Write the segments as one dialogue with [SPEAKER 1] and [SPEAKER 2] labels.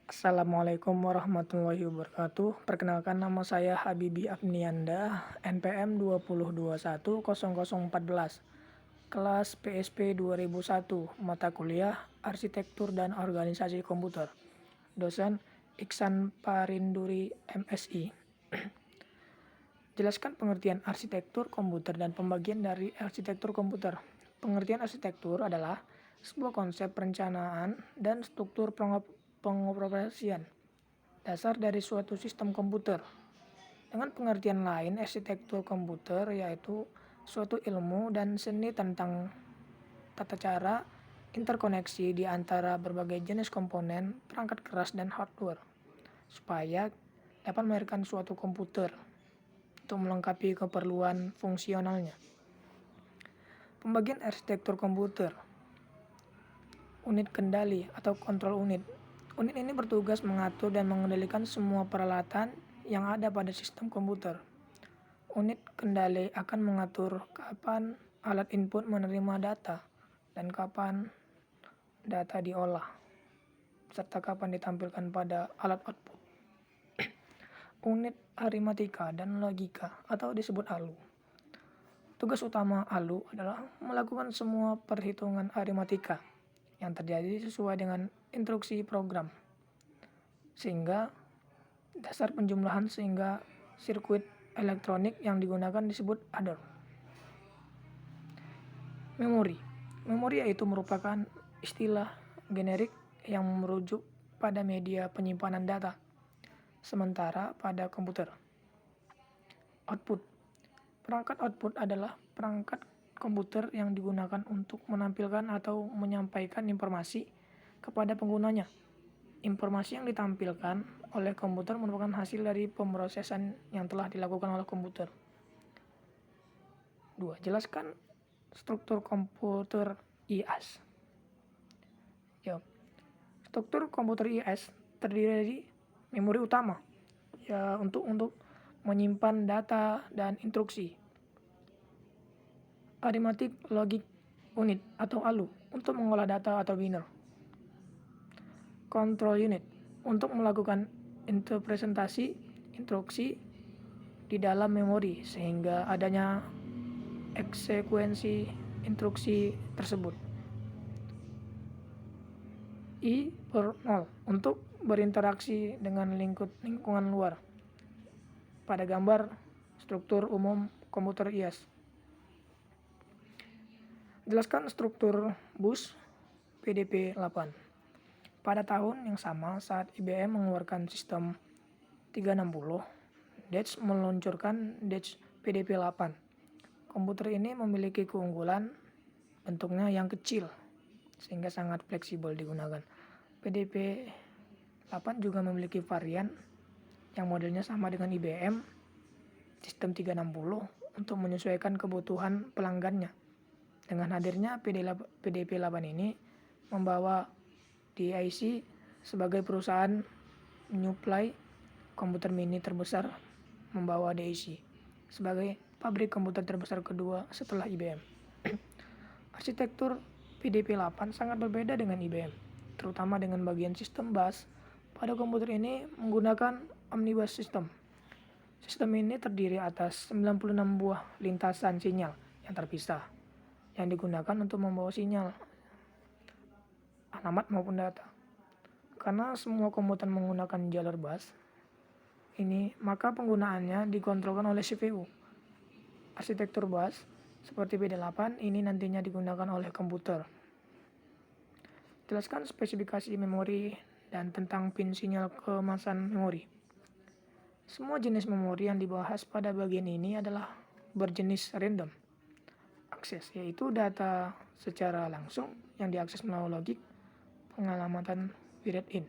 [SPEAKER 1] Assalamualaikum warahmatullahi wabarakatuh. Perkenalkan nama saya Habibi Apnianda, NPM 20210014, kelas PSP 2001, mata kuliah Arsitektur dan Organisasi Komputer. Dosen Iksan Parinduri, MSI. Jelaskan pengertian arsitektur komputer dan pembagian dari arsitektur komputer. Pengertian arsitektur adalah sebuah konsep perencanaan dan struktur pengoperasian dasar dari suatu sistem komputer. Dengan pengertian lain, arsitektur komputer yaitu suatu ilmu dan seni tentang tata cara interkoneksi di antara berbagai jenis komponen, perangkat keras dan hardware, supaya dapat melahirkan suatu komputer untuk melengkapi keperluan fungsionalnya. Pembagian arsitektur komputer. Unit kendali atau kontrol unit. Unit ini bertugas mengatur dan mengendalikan semua peralatan yang ada pada sistem komputer. Unit kendali akan mengatur kapan alat input menerima data dan kapan data diolah, serta kapan ditampilkan pada alat output. Unit aritmatika dan logika atau disebut ALU. Tugas utama ALU adalah melakukan semua perhitungan aritmatika yang terjadi sesuai dengan instruksi program, sehingga dasar penjumlahan sehingga sirkuit elektronik yang digunakan disebut adder. Memori. Memori yaitu merupakan istilah generik yang merujuk pada media penyimpanan data, sementara pada komputer. Output. Perangkat output adalah perangkat komputer yang digunakan untuk menampilkan atau menyampaikan informasi kepada penggunanya. Informasi yang ditampilkan oleh komputer merupakan hasil dari pemrosesan yang telah dilakukan oleh komputer. 2. Jelaskan struktur komputer IAS. Jawab. Struktur komputer IAS terdiri dari memori utama untuk menyimpan data dan instruksi. Arithmetic Logic Unit atau ALU untuk mengolah data atau binary. Control Unit untuk melakukan interpretasi instruksi di dalam memori sehingga adanya eksekuensi instruksi tersebut. I/0 untuk berinteraksi dengan lingkungan luar. Pada gambar struktur umum komputer IAS. Jelaskan struktur bus PDP-8. Pada tahun yang sama saat IBM mengeluarkan sistem 360, DEC meluncurkan DEC PDP-8. Komputer ini memiliki keunggulan bentuknya yang kecil sehingga sangat fleksibel digunakan. PDP-8 juga memiliki varian yang modelnya sama dengan IBM sistem 360 untuk menyesuaikan kebutuhan pelanggannya. Dengan hadirnya PDP-8 ini membawa DIC sebagai perusahaan menyuplai komputer mini terbesar, membawa DIC sebagai pabrik komputer terbesar kedua setelah IBM. Arsitektur PDP-8 sangat berbeda dengan IBM, terutama dengan bagian sistem bus. Pada komputer ini menggunakan omnibus system. Sistem ini terdiri atas 96 buah lintasan sinyal yang terpisah, yang digunakan untuk membawa sinyal, alamat maupun data. Karena semua komputer menggunakan jalur bus ini, maka penggunaannya dikontrolkan oleh CPU. Arsitektur bus seperti PD8 ini nantinya digunakan oleh komputer. Jelaskan spesifikasi memori dan tentang pin sinyal kemasan memori. Semua jenis memori yang dibahas pada bagian ini adalah berjenis random akses, yaitu data secara langsung yang diakses melalui logik pengalamatan read-in.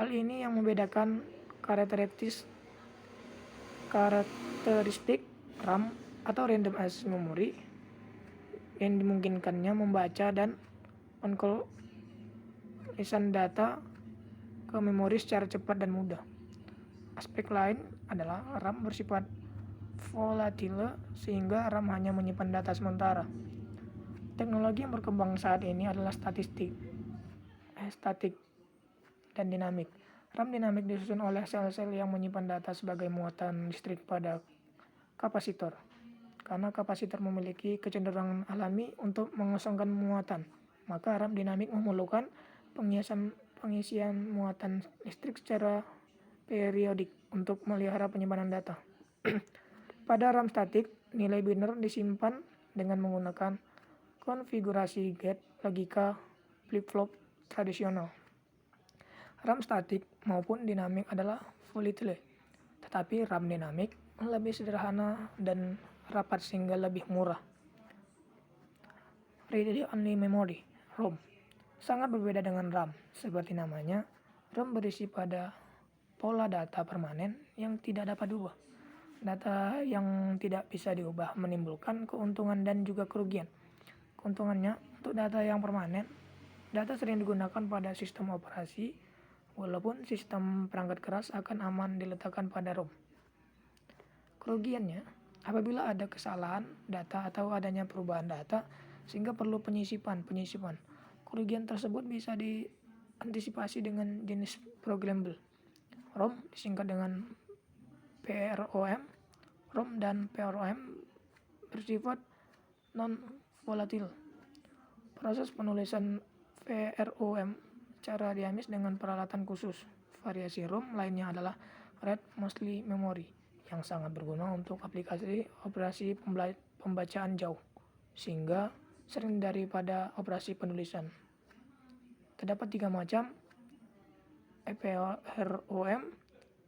[SPEAKER 1] Hal ini yang membedakan karakteristik RAM atau random access memory yang dimungkinkannya membaca dan mengkolisan data ke memori secara cepat dan mudah. Aspek lain adalah RAM bersifat volatile sehingga RAM hanya menyimpan data sementara. Teknologi yang berkembang saat ini adalah static dan dinamik. RAM dinamik disusun oleh sel-sel yang menyimpan data sebagai muatan listrik pada kapasitor. Karena kapasitor memiliki kecenderungan alami untuk mengosongkan muatan, maka RAM dinamik memerlukan pengisian muatan listrik secara periodik untuk melihara penyimpanan data. Pada RAM statik, nilai biner disimpan dengan menggunakan konfigurasi gate logika flip-flop tradisional. RAM statik maupun dinamik adalah volatile, tetapi RAM dinamik lebih sederhana dan rapat sehingga lebih murah. Read-only memory (ROM) sangat berbeda dengan RAM. Seperti namanya, ROM berisi pada pola data permanen yang tidak dapat diubah. Data yang tidak bisa diubah menimbulkan keuntungan dan juga kerugian. Keuntungannya, untuk data yang permanen, data sering digunakan pada sistem operasi, walaupun sistem perangkat keras akan aman diletakkan pada ROM. Kerugiannya, apabila ada kesalahan data atau adanya perubahan data sehingga perlu penyisipan. Kerugian tersebut bisa diantisipasi dengan jenis programmable. ROM disingkat dengan PROM. ROM dan PROM bersifat non-volatil. Proses penulisan PROM secara dinamis dengan peralatan khusus. Variasi ROM lainnya adalah read mostly memory yang sangat berguna untuk aplikasi operasi pembacaan jauh, sehingga sering daripada operasi penulisan. Terdapat 3 macam, EPROM,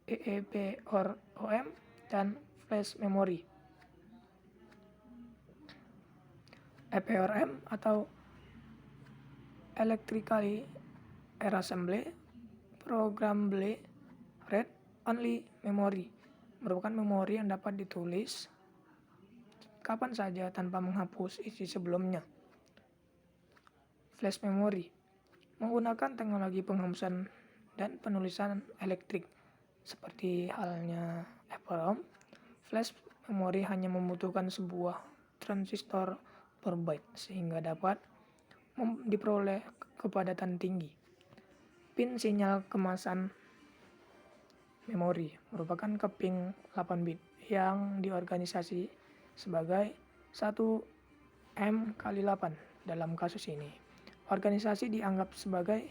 [SPEAKER 1] EEPROM, dan flash memory. EPROM atau Electrically Erasable Programmable Read-Only Memory merupakan memori yang dapat ditulis kapan saja tanpa menghapus isi sebelumnya. Flash memory menggunakan teknologi penghapusan dan penulisan elektrik. Seperti halnya EPROM, flash memory hanya membutuhkan sebuah transistor per byte sehingga dapat diperoleh kepadatan tinggi. Pin sinyal kemasan memori merupakan keping 8 bit yang diorganisasi sebagai 1M×8 dalam kasus ini. Organisasi dianggap sebagai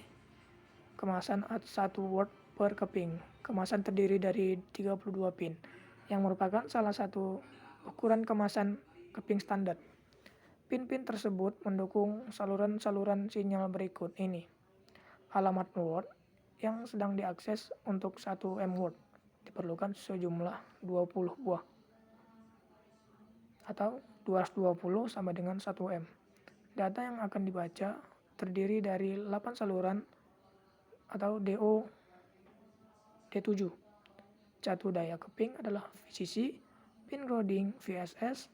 [SPEAKER 1] kemasan 1 word per keping. Kemasan terdiri dari 32 pin yang merupakan salah satu ukuran kemasan keping standar. Pin-pin tersebut mendukung saluran-saluran sinyal berikut ini. Alamat word yang sedang diakses untuk 1M word diperlukan sejumlah 20 buah atau 220 sama dengan 1M. Data yang akan dibaca terdiri dari 8 saluran atau DO D7. Catu daya keping adalah VCC, pin grounding VSS,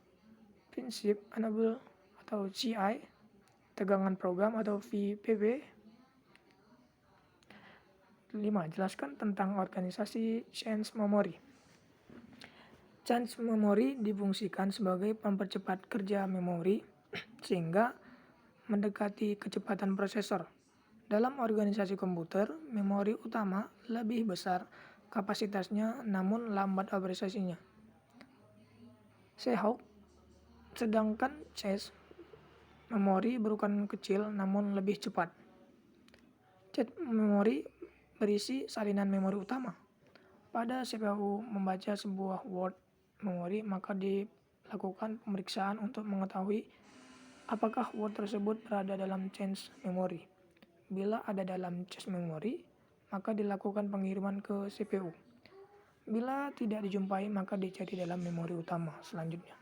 [SPEAKER 1] pin shift enable atau CI, tegangan program atau VPP. 5. Jelaskan tentang organisasi change memory. Change memory difungsikan sebagai mempercepat kerja memori sehingga mendekati kecepatan prosesor. Dalam organisasi komputer, memori utama lebih besar kapasitasnya namun lambat operasinya. Sedangkan cache memori berukuran kecil namun lebih cepat. Cache memori berisi salinan memori utama. Pada CPU membaca sebuah word memori, maka dilakukan pemeriksaan untuk mengetahui apakah word tersebut berada dalam cache memori. Bila ada dalam cache memori, maka dilakukan pengiriman ke CPU. Bila tidak dijumpai, maka dicari dalam memori utama selanjutnya.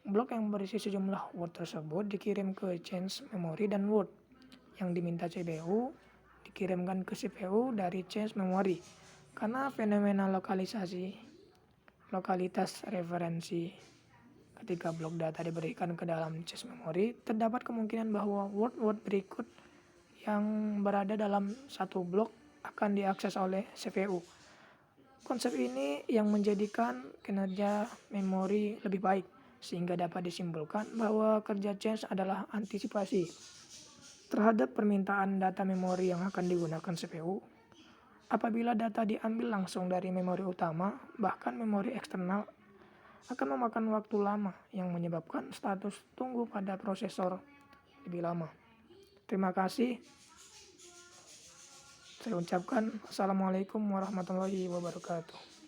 [SPEAKER 1] Blok yang berisi sejumlah word tersebut dikirim ke cache memori dan word yang diminta CPU dikirimkan ke CPU dari cache memori. Karena fenomena lokalitas referensi ketika blok data diberikan ke dalam cache memori, terdapat kemungkinan bahwa word-word berikut yang berada dalam satu blok akan diakses oleh CPU. Konsep ini yang menjadikan kinerja memori lebih baik, sehingga dapat disimpulkan bahwa kerja cache adalah antisipasi terhadap permintaan data memori yang akan digunakan CPU. Apabila data diambil langsung dari memori utama, bahkan memori eksternal, akan memakan waktu lama yang menyebabkan status tunggu pada prosesor lebih lama. Terima kasih. Saya ucapkan Assalamualaikum warahmatullahi wabarakatuh.